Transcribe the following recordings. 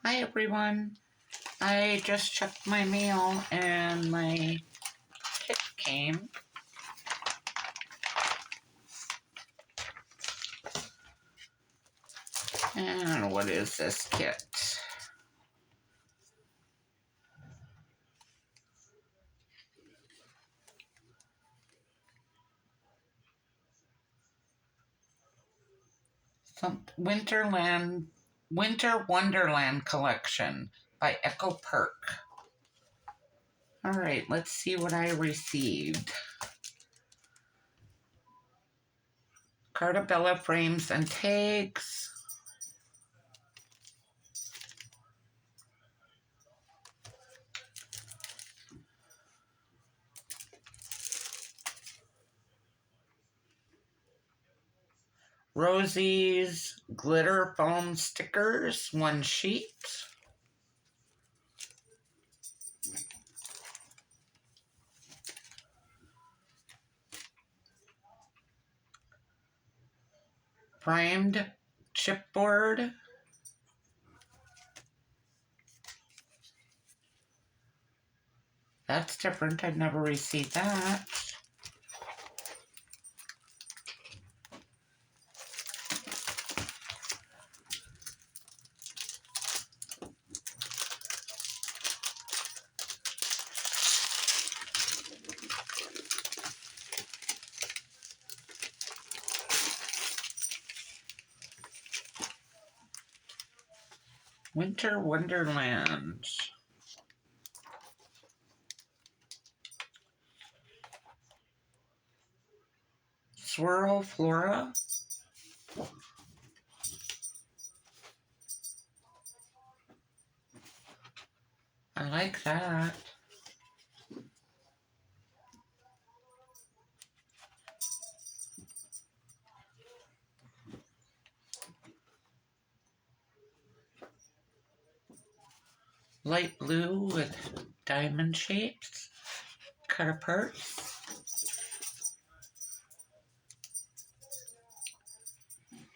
Hi everyone. I just checked my mail and my kit came. And what is this kit? Some Winter Wonderland collection by Echo Perk. Alright, let's see what I received. Cartabella frames and tags. Rosie's glitter foam stickers, 1 sheet. Primed chipboard. That's different. I've never received that. Winter Wonderland. Swirl Flora. I like that. Light blue with diamond shapes. Cut apart.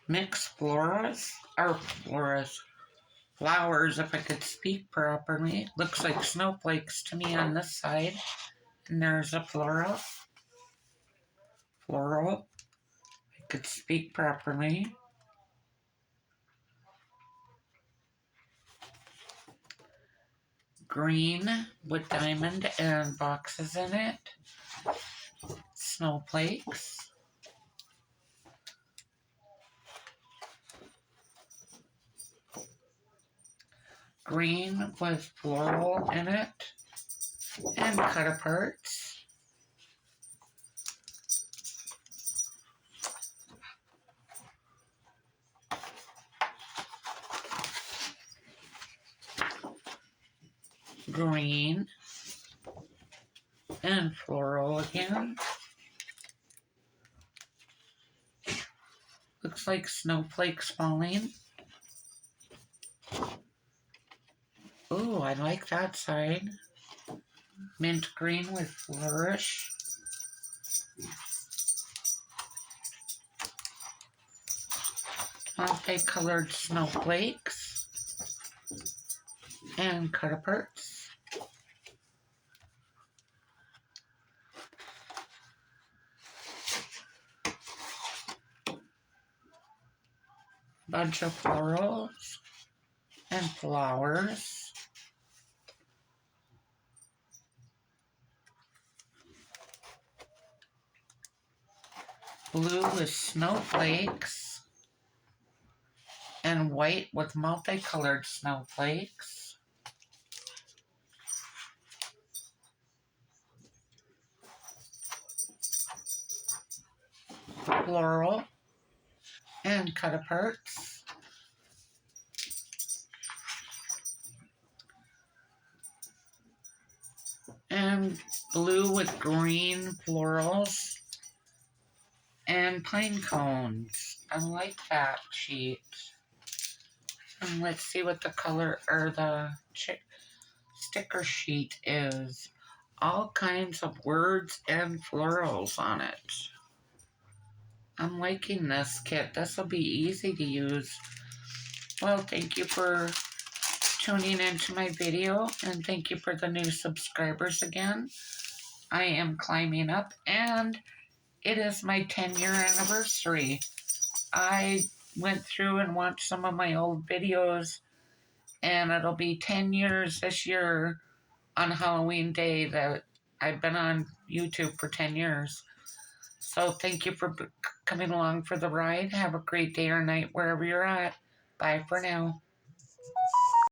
Mixed flowers, if I could speak properly. Looks like snowflakes to me on this side. And there's a floral. I could speak properly. Green with diamond and boxes in it. Snowflakes. Green with floral in it and cut aparts. Green and floral again. Looks like snowflakes falling. Ooh, I like that side. Mint green with flourish. Multicolored snowflakes and cut aparts. Bunch of florals and flowers. Blue with snowflakes and white with multicolored snowflakes. Floral and cut aparts. And blue with green florals and pine cones. I like that sheet. And let's see what the color or the sticker sheet is. All kinds of words and florals on it. I'm liking this kit. This will be easy to use. Well, thank you for tuning into my video, and thank you for the new subscribers again. I am climbing up, and it is my 10-year anniversary. I went through and watched some of my old videos, and it'll be 10 years this year on Halloween Day that I've been on YouTube for 10 years. So thank you for coming along for the ride. Have a great day or night wherever you're at. Bye for now.